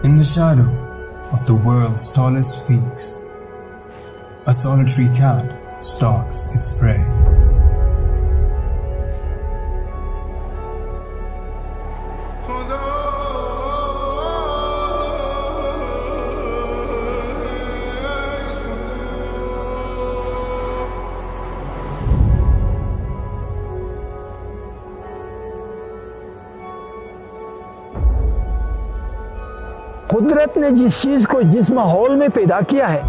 In the shadow of the world's tallest peaks, a solitary cat stalks its prey. कुदरत ने जिस चीज को जिस माहौल में पैदा किया है,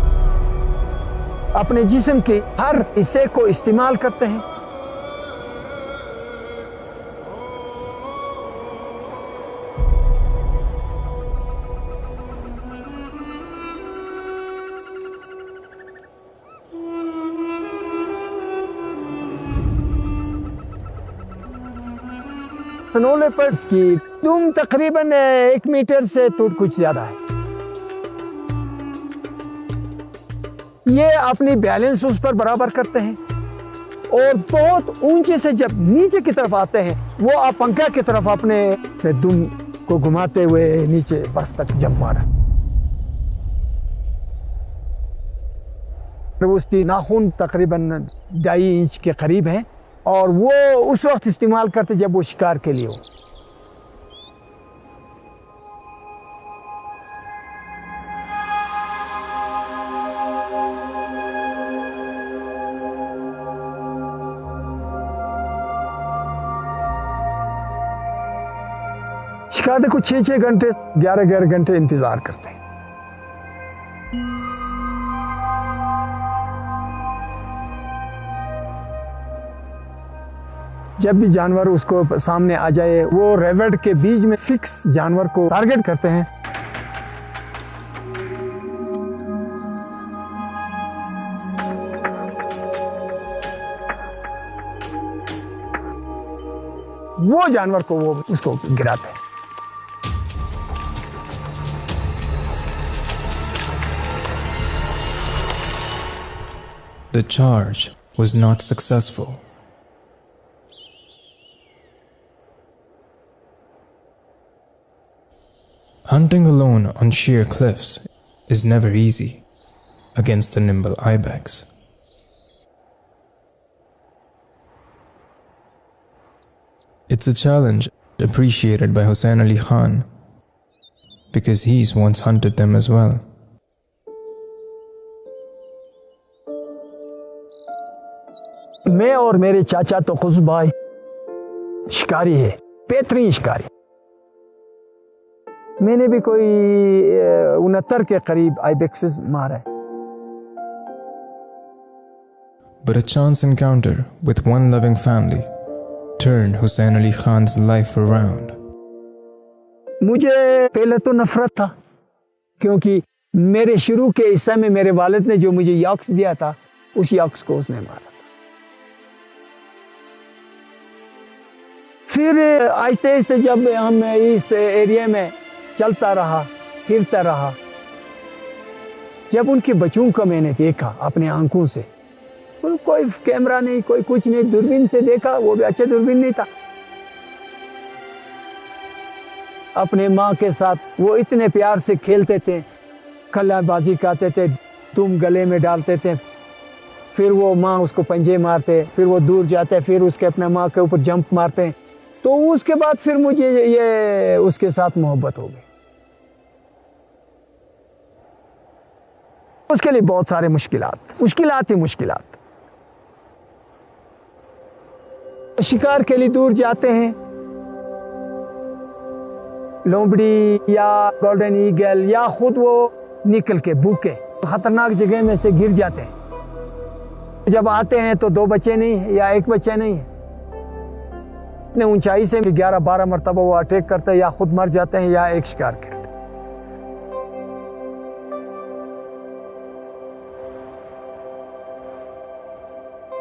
अपने जिस्म के हर हिस्से को इस्तेमाल करते हैं। स्नो लेपर्ड्स की दुम तकरीबन 1 मीटर से तो कुछ ज्यादा है। ये अपनी बैलेंस उस पर बराबर करते हैं और बहुत ऊंचे से जब नीचे की तरफ आते हैं, वो आप पंखा की तरफ अपने दुम को घुमाते हुए नीचे बर्फ तक जंप मारा। उसकी नाखून तकरीबन 2.5 इंच के करीब हैं और वो उस वक्त इस्तेमाल करते जब वो शिकार के लिए हो। शिकार देखो 6-6 घंटे 11-11 घंटे इंतजार करते हैं। जब भी जानवर उसको सामने आ जाए, वो रेवट के बीच में फिक्स जानवर को टारगेट करते हैं। वो जानवर को वो उसको गिराते हैं। The charge was not successful. Hunting alone on sheer cliffs is never easy against the nimble ibex. It's a challenge appreciated by Hussain Ali Khan because he's once hunted them as well. मैं और मेरे चाचा तो खुश भाई शिकारी है, बेहतरीन शिकारी। मैंने भी कोई 69 के करीब आइबेक्सेस मारा है। But a chance encounter with one loving family turned Hussain Ali Khan's life around. मुझे पहले तो नफरत था, क्योंकि मेरे शुरू के हिस्से में मेरे वालिद ने जो मुझे यॉक्स दिया था, उस यॉक्स को उसने मारा। फिर आहिस्ते आहिस्ते जब हम इस एरिया में चलता रहा, फिरता रहा, जब उनके बच्चों को मैंने देखा अपने आंखों से, कोई कैमरा नहीं, कोई कुछ नहीं, दूरबीन से देखा, वो भी अच्छा दूरबीन नहीं था। अपने माँ के साथ वो इतने प्यार से खेलते थे, कलाबाजी करते थे, तुम गले में डालते थे, फिर वो माँ उसको पंजे मारते, फिर वो दूर जाते, फिर उसके अपने माँ के ऊपर जंप मारते। तो उसके बाद फिर मुझे ये उसके साथ मोहब्बत हो गई। उसके लिए बहुत सारे मुश्किलात ही मुश्किलात। शिकार के लिए दूर जाते हैं, लोमड़ी या गोल्डन ईगल या खुद वो निकल के भूखे खतरनाक जगह में से गिर जाते हैं। जब आते हैं तो 2 बच्चे नहीं है या 1 बच्चा नहीं है। इतने ऊंचाई से 11-12 मरतबा वो अटैक करते हैं, या खुद मर जाते हैं या एक शिकार करते हैं।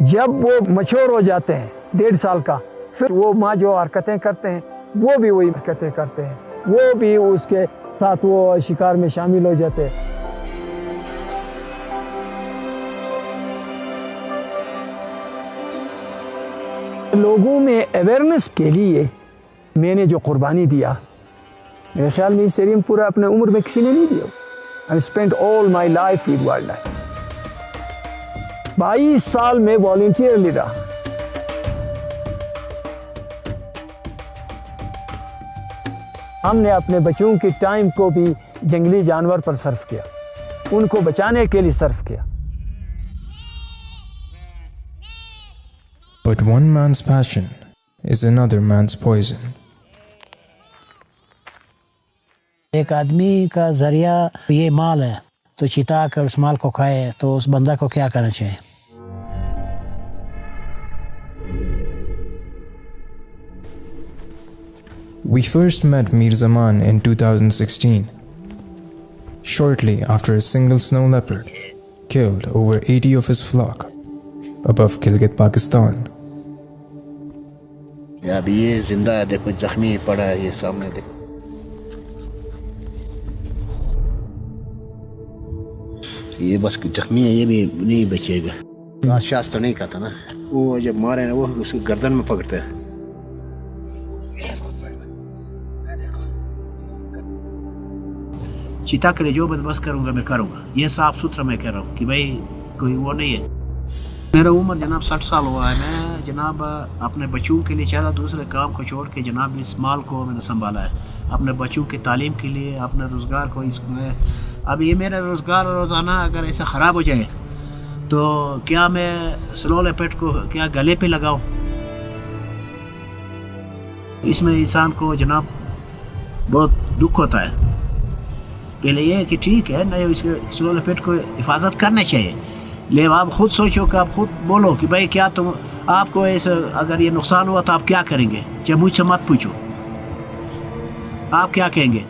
जब वो मैच्योर हो जाते हैं 1.5 साल का, फिर वो माँ जो हरकतें करते हैं वो भी वही हरकतें करते हैं, वो भी उसके साथ वो शिकार में शामिल हो जाते हैं। लोगों में अवेयरनेस के लिए मैंने जो कुर्बानी दिया, मेरे ख्याल में इस एरिया में पूरा अपने उम्र में किसी ने नहीं दिया। I spend all my life with wild life. 22 साल में वॉलंटियरली रहा। हमने अपने बच्चों के टाइम को भी जंगली जानवर पर सर्फ किया, उनको बचाने के लिए सर्फ किया। But one man's passion is another man's poison. एक आदमी का जरिया ये माल है, तो चिता कर उस माल को खाए तो उस बंदा को क्या करना चाहिए? We first met Mir Zaman in 2016, shortly after a single snow leopard killed over 80 of his flock above Gilgit, Pakistan. अभी ये जिंदा है, देखो जख्मी पड़ा है, ये सामने देखो। ये बस जख्मी है, ये भी नहीं बचेगा। शास तो नहीं खाता ना, वो जब मारे ना वो उसकी गर्दन में पकड़ते हैं। चिता के लिए जो बंदोबस्त करूंगा मैं करूंगा, ये साफ सुथरा मैं कह रहा हूँ कि भाई कोई वो नहीं है। मेरा उम्र जनाब 60 साल हुआ है। मैं जनाब अपने बच्चों के लिए चाहा दूसरे काम को छोड़ के जनाब इस माल को मैंने संभाला है, अपने बच्चों की तालीम के लिए, अपने रोज़गार को इसमें। अब ये मेरा रोज़गार रोज़ाना अगर ऐसा ख़राब हो जाए तो क्या मैं स्लो लेपर्ड को क्या गले पे लगाऊं? इसमें इंसान को जनाब बहुत दुख होता है। पहले ये है कि ठीक है नहीं, इसके स्लो लेपर्ड को हिफाजत करना चाहिए, लेकिन आप खुद सोचो कि आप खुद बोलो कि भाई क्या तुम आपको ऐसा अगर ये नुकसान हुआ तो आप क्या करेंगे? जब मुझसे मत पूछो आप क्या कहेंगे।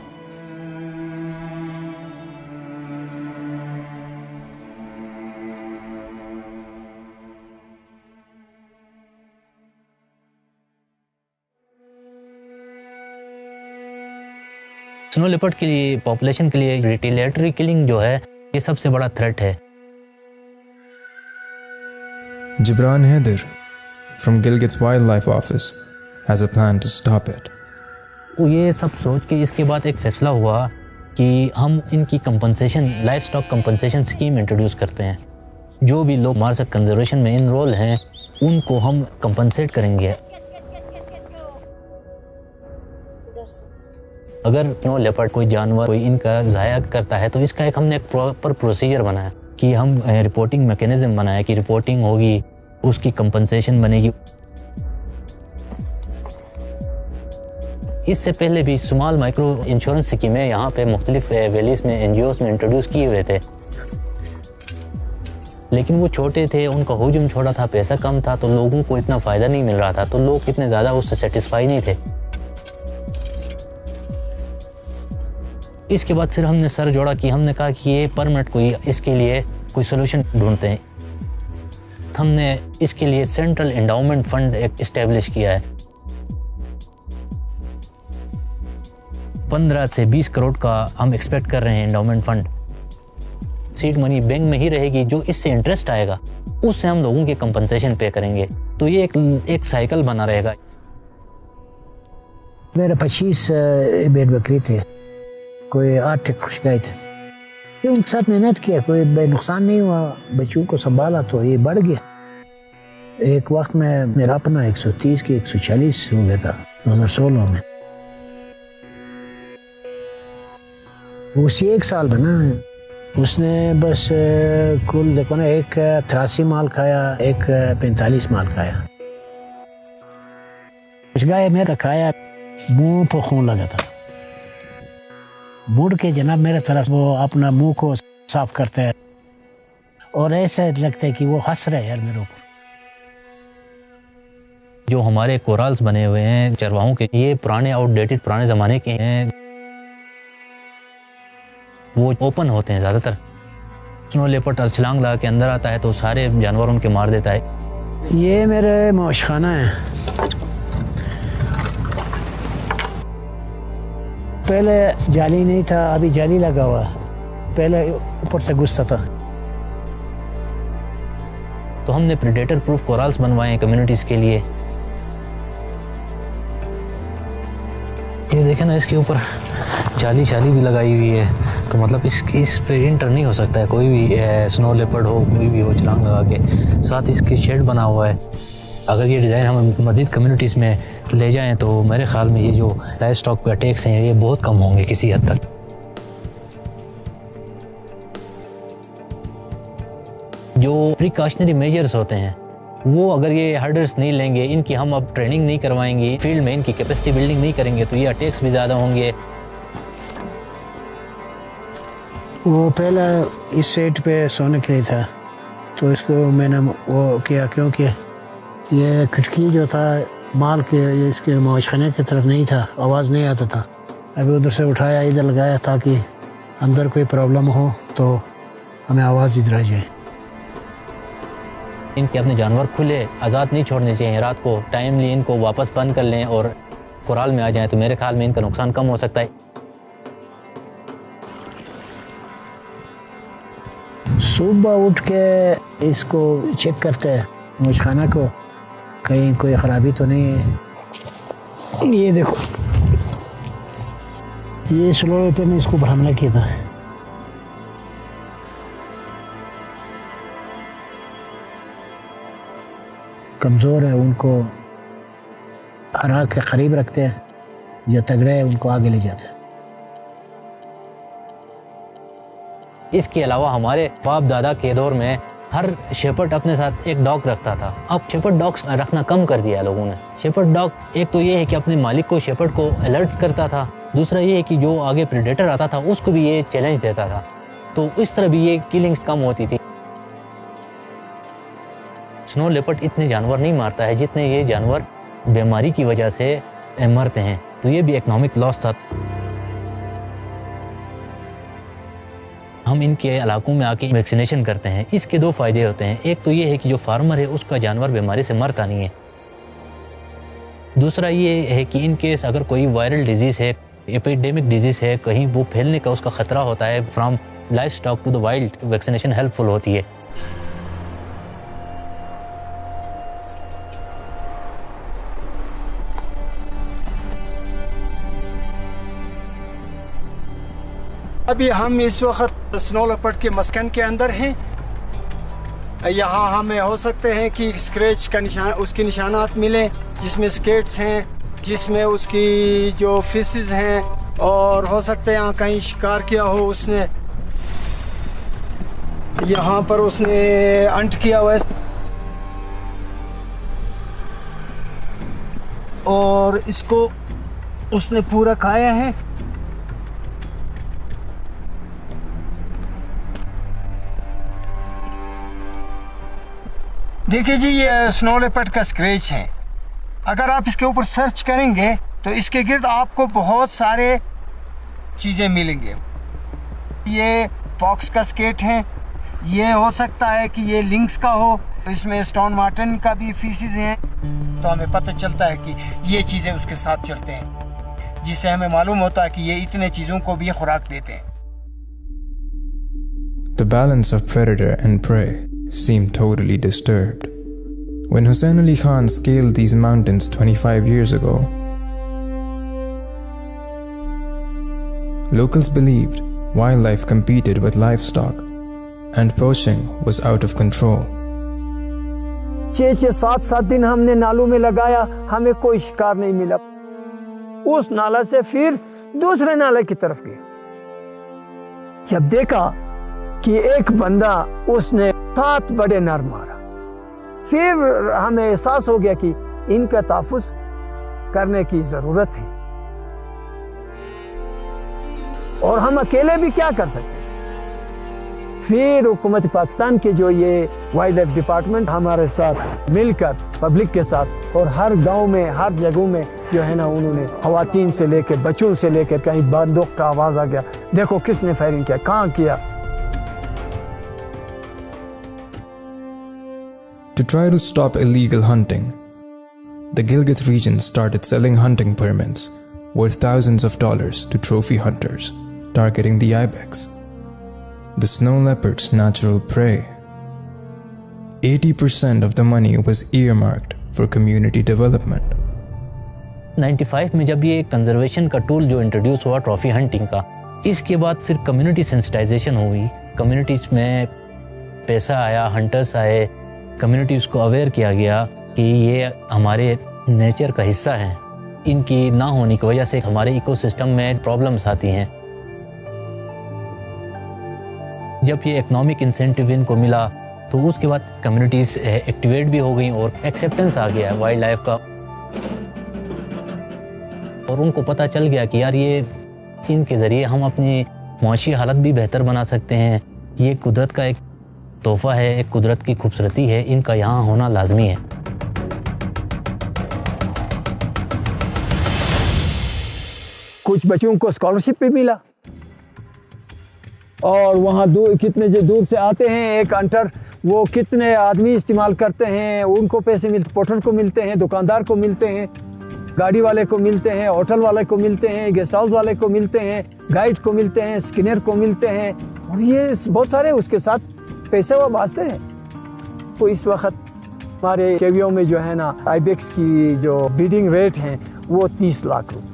स्नो लेपर्ड के लिए, पॉपुलेशन के लिए रिटेलिएटरी किलिंग जो है ये सबसे बड़ा थ्रेट है। Gibran Haider from Gilgit's Wildlife Office has a plan to stop it. ये सब सोच के इसके बाद एक फैसला हुआ कि हम इनकी compensation, life stock compensation scheme introduce करते हैं। जो भी लोग मार्सक कंजर्वेशन में इनरोल हैं उनको हम कंपनसेट करेंगे। अगर स्नो लेपर्ड कोई जानवर कोई इनका ज़ाया करता है तो इसका एक हमने एक प्रॉपर प्रोसीजर बनाया कि हम रिपोर्टिंग मैकेनिज्म बनाया कि रिपोर्टिंग होगी, उसकी कंपनसेशन बनेगी। इससे पहले भी स्मॉल माइक्रो इंश्योरेंस स्कीमें यहाँ पे मुख्तलिफ वैलीज़ में, एनजीओज़ में इंट्रोड्यूस किए हुए थे, लेकिन वो छोटे थे, उनका हुजूम छोटा था, पैसा कम था, तो लोगों को इतना फ़ायदा नहीं मिल रहा था, तो लोग इतने ज़्यादा उससे सेटिस्फाई नहीं थे। इसके बाद फिर हमने सर जोड़ा कि हमने कहा कि ये परमानेंट कोई इसके लिए कोई सोल्यूशन ढूंढते हैं। हमने इसके लिए सेंट्रल एंडाउमेंट फंड एक इस्टेब्लिश किया है। 15 से 20 करोड़ का हम एक्सपेक्ट कर रहे हैं endowment fund. Seed money bank में ही रहेगी, जो इससे इंटरेस्ट आएगा उससे हम लोगों की कंपनसेशन पे करेंगे। तो ये एक साइकिल बना रहेगा। मेरे 25 भेड़ बकरी थे, कोई 8 खुश गए थे, फिर उनके साथ मेहनत किया, कोई नुकसान नहीं हुआ, बच्चों को संभाला तो ये बढ़ गया। एक वक्त में मेरा अपना 130 की 140 हो गया था 2016 में। उसी एक साल बना उसने बस कुल देखो ना, एक 83 माल खाया, एक 45 माल खाया। कुछ गाय मेरा खाया, मुंह पर खून लगा था। मुड़ के जनाब मेरे तरफ वो अपना मुंह को साफ करते हैं और ऐसा लगता है कि वो हंस रहे हैं यार मेरे ऊपर। जो हमारे कोराल्स बने हुए हैं चरवाहों के, ये पुराने आउटडेटेड पुराने ज़माने के हैं, वो ओपन होते हैं ज़्यादातर। स्नो लेपर्ड छलांग लगा के अंदर आता है तो सारे जानवर उनके मार देता है। ये मेरे मौशखाना है। पहले जाली नहीं था, अभी जाली लगा हुआ, पहले ऊपर से घुसता था। तो हमने प्रेडेटर प्रूफ कोराल्स बनवाए हैं कम्युनिटीज़ के लिए। ये देखें ना, इसके ऊपर जाली भी लगाई हुई है, तो मतलब इस पे इंटर नहीं हो सकता है कोई भी, स्नो लेपर्ड हो, कोई भी हो छलांग लगा के। साथ इसकी शेड बना हुआ है। अगर ये डिज़ाइन हम मज़ीद कम्युनिटीज़ में ले जाएं तो मेरे ख्याल में ये जो लाइफ स्टॉक पे अटैक्स हैं ये बहुत कम होंगे किसी हद तक। जो प्रिकॉशनरी मेजर्स होते हैं वो अगर ये हर्डर्स नहीं लेंगे, इनकी हम अब ट्रेनिंग नहीं करवाएंगे, फील्ड में इनकी कैपेसिटी बिल्डिंग नहीं करेंगे, तो ये अटैक्स भी ज़्यादा होंगे। वो पहला इस सेट पे सोने के लिए था, तो इसको मैंने वो किया क्योंकि ये खिड़की जो था माल के, ये इसके मौजखाने की तरफ नहीं था, आवाज़ नहीं आता था। अभी उधर से उठाया इधर लगाया ताकि अंदर कोई प्रॉब्लम हो तो हमें आवाज़ इधर आ जाए। इनके अपने जानवर खुले आज़ाद नहीं छोड़ने चाहिए। रात को टाइमली इनको वापस बंद कर लें और कुराल में आ जाएं, तो मेरे ख्याल में इनका नुकसान कम हो सकता है। सुबह उठ के इसको चेक करते हैं मौजखाना को, कहीं कोई ख़राबी तो नहीं है। ये देखो, ये स्लो पे ने इसको हमला किया था। कमज़ोर है उनको हरा के करीब रखते हैं, जो तगड़े हैं उनको आगे ले जाते हैं। इसके अलावा हमारे बाप दादा के दौर में हर शेपर्ड अपने साथ एक डॉग रखता था। अब शेपर्ड डॉग्स रखना कम कर दिया लोगों ने। शेपर्ड डॉग एक तो ये है कि अपने मालिक को, शेपर्ड को अलर्ट करता था, दूसरा ये है कि जो आगे प्रेडेटर आता था उसको भी ये चैलेंज देता था, तो इस तरह भी ये किलिंग्स कम होती थी। स्नो लेपर्ड इतने जानवर नहीं मारता है जितने ये जानवर बीमारी की वजह से मरते हैं, तो ये भी इकोनॉमिक लॉस था। हम इनके इलाकों में आके वैक्सीनेशन करते हैं, इसके दो फायदे होते हैं। एक तो ये है कि जो फार्मर है उसका जानवर बीमारी से मरता नहीं है। दूसरा ये है कि इन केस अगर कोई वायरल डिजीज़ है, एपिडेमिक डिजीज़ है, कहीं वो फैलने का उसका ख़तरा होता है, from life stock to the wild, vaccination helpful होती है। अभी हम इस वक्त स्नो लेपर्ड के मस्कन के अंदर हैं। यहाँ हमें हो सकते हैं कि स्क्रैच का निशान, उसके निशानात मिलें, जिसमें स्केट्स हैं, जिसमें उसकी जो फिशेस हैं, और हो सकते हैं यहाँ कहीं शिकार किया हो उसने, यहाँ पर उसने अंट किया हुआ है और इसको उसने पूरा खाया है। देखिए जी, ये स्नो लेपर्ड का स्क्रैच है। अगर आप इसके ऊपर सर्च करेंगे तो इसके गिर्द आपको बहुत सारे चीज़ें मिलेंगे। ये फॉक्स का स्केट है, ये हो सकता है कि ये लिंक्स का हो, इसमें स्टोन मार्टन का भी फीसिस हैं, तो हमें पता चलता है कि ये चीज़ें उसके साथ चलते हैं, जिससे हमें मालूम होता है कि ये इतने चीज़ों को भी खुराक देते हैं। The balance of predator and prey seemed totally disturbed. When Hussain Ali Khan scaled these mountains 25 years ago, locals believed wildlife competed with livestock and poaching was out of control. 6-7 दिन हमने नालों में लगाया, हमें कोई शिकार नहीं मिला। उस नाला से फिर दूसरे नाले की तरफ गया। जब देखा कि एक बंदा उसने 7 बड़े नर मारा, फिर हमें एहसास हो गया कि इनका तहफ़्फ़ुज़ करने की ज़रूरत है और हम अकेले भी क्या कर सकते हैं। फिर हुकूमत पाकिस्तान के जो ये वाइल्ड लाइफ डिपार्टमेंट हमारे साथ मिलकर पब्लिक के साथ और हर गांव में, हर जगह में जो है ना, उन्होंने ख़वातीन से लेकर बच्चों से लेकर, कहीं बंदूक का आवाज़ आ गया, देखो किसने फायरिंग किया, कहाँ किया। To try to stop illegal hunting, the Gilgit region started selling hunting permits worth thousands of dollars to trophy hunters, targeting the ibex, the snow leopard's natural prey. 80% of the money was earmarked for community development. 95 में जब ये conservation का tool जो introduce हुआ trophy hunting का, इसके बाद फिर कम्युनिटी सेंसिटाइजेशन हुई, कम्युनिटीज़ में पैसा आया, हंटर्स आए, कम्युनिटीज़ को अवेयर किया गया कि ये हमारे नेचर का हिस्सा है, इनकी ना होने की वजह से हमारे इकोसिस्टम में प्रॉब्लम्स आती हैं। जब ये इकोनॉमिक इंसेंटिव इनको मिला तो उसके बाद कम्युनिटीज़ एक्टिवेट भी हो गई और एक्सेप्टेंस आ गया वाइल्ड लाइफ का, और उनको पता चल गया कि यार ये इनके ज़रिए हम अपनी मुआशी हालत भी बेहतर बना सकते हैं, ये कुदरत का एक तोहफ़ा है, एक कुदरत की खूबसूरती है, इनका यहाँ होना लाजमी है। कुछ बच्चों को स्कॉलरशिप भी मिला, और वहाँ दूर कितने जो दूर से आते हैं, एक हंटर वो कितने आदमी इस्तेमाल करते हैं, उनको पैसे मिलते, पोर्टर को मिलते हैं, दुकानदार को मिलते हैं, गाड़ी वाले को मिलते हैं, होटल वाले को मिलते हैं, गेस्ट हाउस वाले को मिलते हैं, गाइड को मिलते हैं, स्किनर को मिलते हैं, और ये बहुत सारे उसके साथ पैसे वो बाँचते हैं। तो इस वक्त हमारे केवियों में जो है ना आइबेक्स की जो ब्रीडिंग रेट है वो 30 लाख रुपये।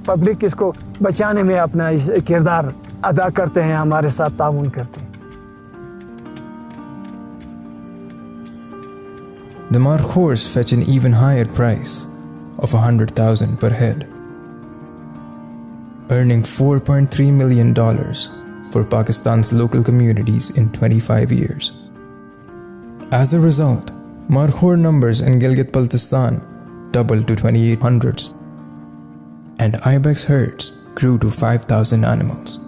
पब्लिक इसको बचाने में अपना इस किरदार अदा करते हैं, हमारे साथ ताउन करते हैं। The markhors fetch an even higher price of $100,000 per head, earning $4.3 million for Pakistan's local communities in 25 years. As a result, markhor numbers in Gilgit-Baltistan doubled to 2,800, and ibex herds grew to 5,000 animals.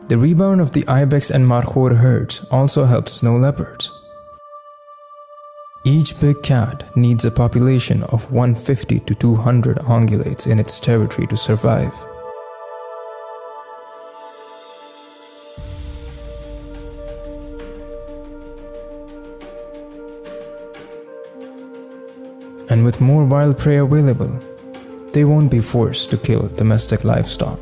The rebound of the ibex and markhor herds also helped snow leopards. Each big cat needs a population of 150 to 200 ungulates in its territory to survive. And with more wild prey available, they won't be forced to kill domestic livestock.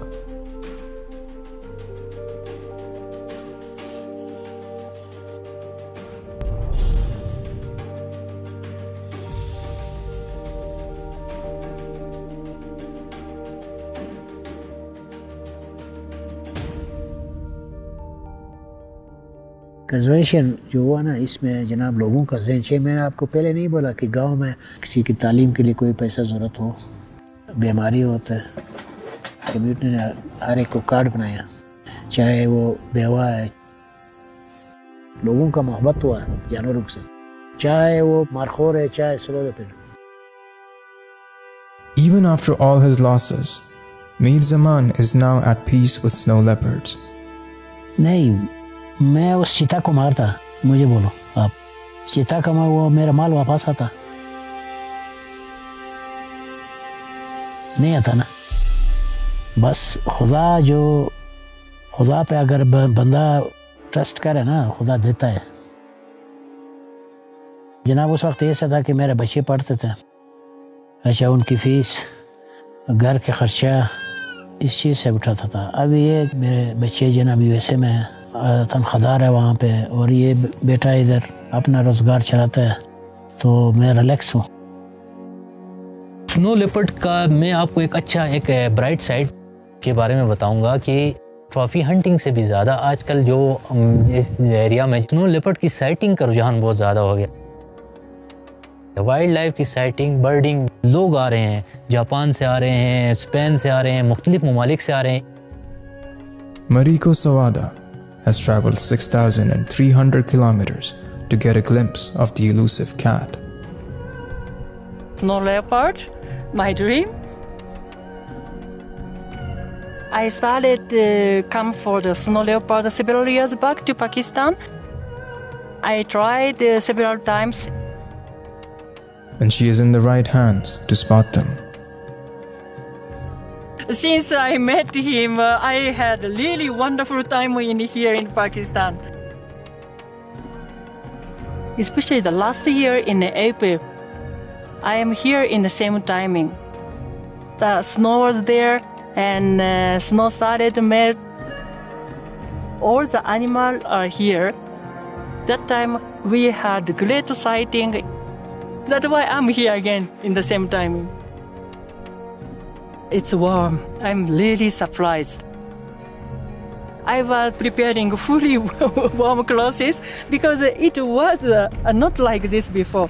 Conservation जो हुआ ना, इसमें जनाब लोगों का ज़हन चाहिए। मैंने आपको पहले नहीं बोला कि गांव में किसी की तालीम के लिए कोई पैसा ज़रूरत हो, बीमारी हो, तो कम्युनिटी ने हर एक को कार्ड बनाया, चाहे वो बेवा है, लोगों का मोहब्बत हुआ है जानवरों से, चाहे वो मारखोर है, चाहे slow leopard. Even after all his losses, Mir Zaman is now at peace with snow leopards. नहीं, मैं उस चीता को मारता, मुझे बोलो आप, चीता का वो मेरा माल वापस आता नहीं आता ना। बस खुदा पे अगर बंदा ट्रस्ट करे ना, खुदा देता है। जनाब उस वक्त ऐसा था कि मेरे बच्चे पढ़ते थे, अच्छा उनकी फीस, घर के खर्चा इस चीज़ से उठाता था। अब ये मेरे बच्चे जनाब यूएसए में है, तनख्वाहदार है वहाँ पे, और ये बेटा इधर अपना रोज़गार चलाता है, तो मैं रिलैक्स हूँ। स्नो लेपर्ड का मैं आपको एक ब्राइट साइड के बारे में बताऊंगा कि ट्रॉफी हंटिंग से भी ज़्यादा आजकल जो इस एरिया में स्नो लेपर्ड की साइटिंग का रुझान बहुत ज़्यादा हो गया। वाइल्ड लाइफ की साइटिंग, बर्डिंग, लोग आ रहे हैं, जापान से आ रहे हैं, स्पेन से आ रहे हैं, मुख्तलिफ ममालिक से आ रहे हैं। Mariko Sawada has traveled 6,300 kilometers to get a glimpse of the elusive cat. Snow leopard, my dream. I started come for the snow leopard several years back to Pakistan. I tried several times. And she is in the right hands to spot them. Since I met him, I had a really wonderful time here in Pakistan. Especially the last year in April, I am here in the same timing. The snow was there and snow started to melt. All the animals are here. That time we had great sighting. That's why I'm here again in the same timing. It's warm. I'm really surprised. I was preparing fully warm clothes because it was not like this before.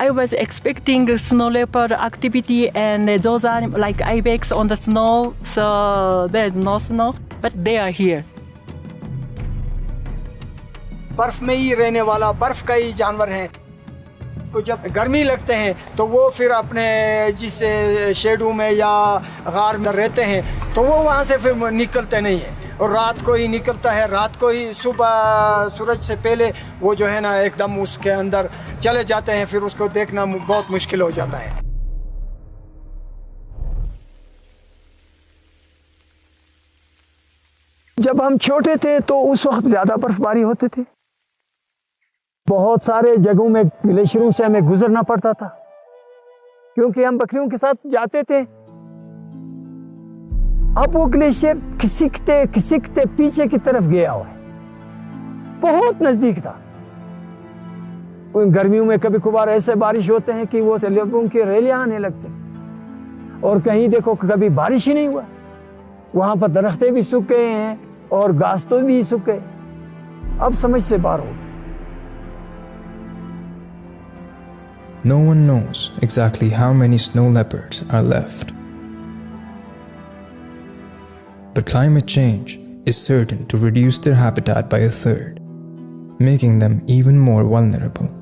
I was expecting snow leopard activity, and those are like ibex on the snow, so there's no snow, but they are here. बर्फ में ही रहने वाला बर्फ का ही जानवर है। तो जब गर्मी लगते हैं तो वो फिर अपने जिस शेडू में या गार में रहते हैं तो वो वहाँ से फिर निकलते नहीं हैं, और रात को ही निकलता है। रात को ही सुबह सूरज से पहले वो जो है ना एकदम उसके अंदर चले जाते हैं, फिर उसको देखना बहुत मुश्किल हो जाता है। जब हम छोटे थे तो उस वक्त ज़्यादा बर्फबारी होती थी। बहुत सारे जगहों में ग्लेशियरों से हमें गुजरना पड़ता था, क्योंकि हम बकरियों के साथ जाते थे। अब वो ग्लेशियर खिसकते खिसकते पीछे की तरफ गया हुआ है, बहुत नजदीक था। गर्मियों में कभी कभार ऐसे बारिश होते हैं कि वो लोगों की रैलियां आने लगते, और कहीं देखो कभी बारिश ही नहीं हुआ। वहां पर दरख्तें भी सूख गए हैं और घास तो भी सूख गए। अब समझ से बाहर हो। No one knows exactly how many snow leopards are left. But climate change is certain to reduce their habitat by a third, making them even more vulnerable.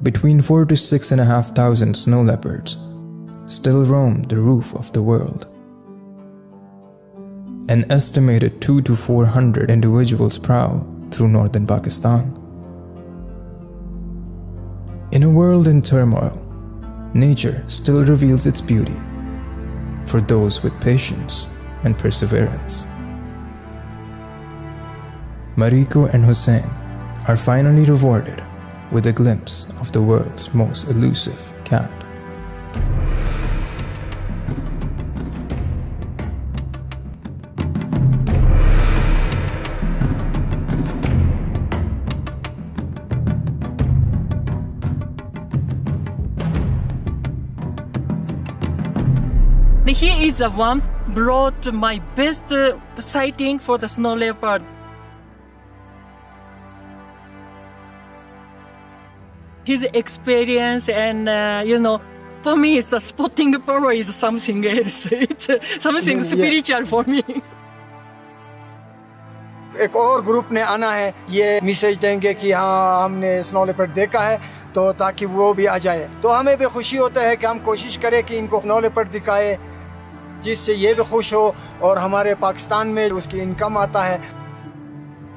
Between 4,000 to 6,500 snow leopards still roam the roof of the world. An estimated 200 to 400 individuals prowl through northern Pakistan. In a world in turmoil, nature still reveals its beauty for those with patience and perseverance. Mariko and Hussein are finally rewarded with a glimpse of the world's most elusive cat. He is the one brought my best sighting for the snow leopard. His experience and for me, it's a spotting power is something else. It's something spiritual for me. एक और group ने आना है, ये message देंगे कि हाँ हमने स्नो लेपर्ड देखा है, तो ताकि वो भी आ जाए। तो हमें भी खुशी होता है कि हम कोशिश करें कि इनको स्नो लेपर्ड दिखाए, जिससे ये भी खुश हो और हमारे पाकिस्तान में उसकी इनकम आता है।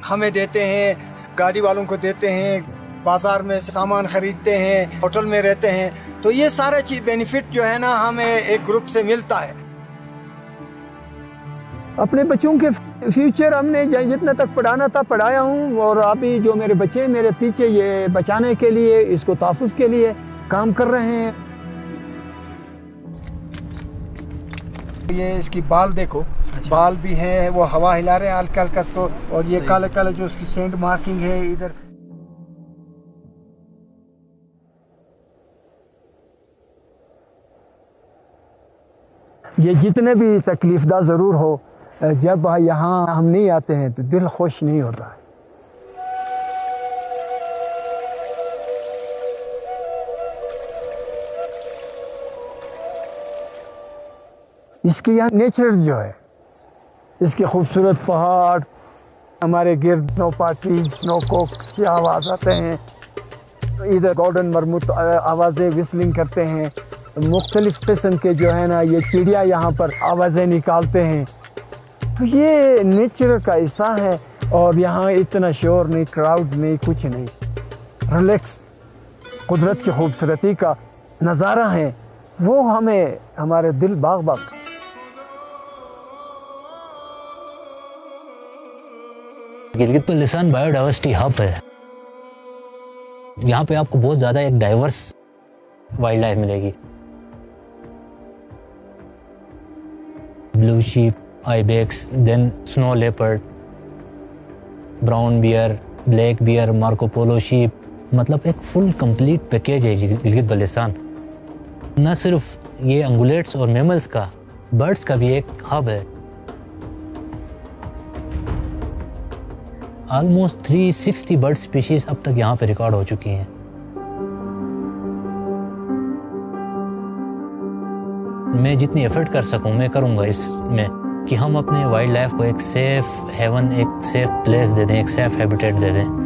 हमें देते हैं, गाड़ी वालों को देते हैं, बाज़ार में सामान ख़रीदते हैं, होटल में रहते हैं, तो ये सारा चीज़ बेनिफिट जो है ना हमें एक ग्रुप से मिलता है। अपने बच्चों के फ्यूचर हमने जितना तक पढ़ाना था पढ़ाया हूँ, और अभी जो मेरे बच्चे मेरे पीछे ये बचाने के लिए, इसको तहफ़्फ़ुज़ के लिए काम कर रहे हैं। ये इसकी बाल देखो, बाल भी हैं, वो हवा हिला रहे हैं हल्का हल्का इसको, और ये काले काले जो उसकी सेंट मार्किंग है इधर। ये जितने भी तकलीफदा ज़रूर हो, जब यहाँ हम नहीं आते हैं तो दिल खुश नहीं होता है। इसके यहाँ नेचर जो है, इसके खूबसूरत पहाड़, हमारे गिर्द स्नो पार्टी, स्नो कोक्स की आवाज़ आते हैं, इधर गोल्डन मरमुत आवाज़ें विस्लिंग करते हैं, मुख्तलिफ़ किस्म के जो है ना ये चिड़िया यहाँ पर आवाज़ें निकालते हैं। तो ये नेचर का हिस्सा है, और यहाँ इतना शोर नहीं, क्राउड नहीं, कुछ नहीं, रिलैक्स कुदरत की खूबसूरती का नज़ारा है, वो हमें हमारे दिल बाग बाग। गिलगित बल्तिस्तान बायोडाइवर्सिटी हब है। यहाँ पे आपको बहुत ज़्यादा एक डाइवर्स वाइल्ड लाइफ मिलेगी। Blue sheep, ibex, than snow leopard, brown bear, black bear, Marco Polo sheep, मतलब एक फुल कंप्लीट पैकेज है गिलगित बल्तिस्तान। न सिर्फ ये अंगुलेट्स और मैमल्स का, बर्ड्स का भी एक हब है। ऑलमोस्ट 360 बर्ड स्पीशीज़ अब तक यहाँ पे रिकॉर्ड हो चुकी हैं। मैं जितनी एफर्ट कर सकूँ मैं करूँगा इसमें कि हम अपने वाइल्ड लाइफ को एक सेफ़ हेवन, एक सेफ़ प्लेस दे दें, एक सेफ़ हैबिटेट दे दें।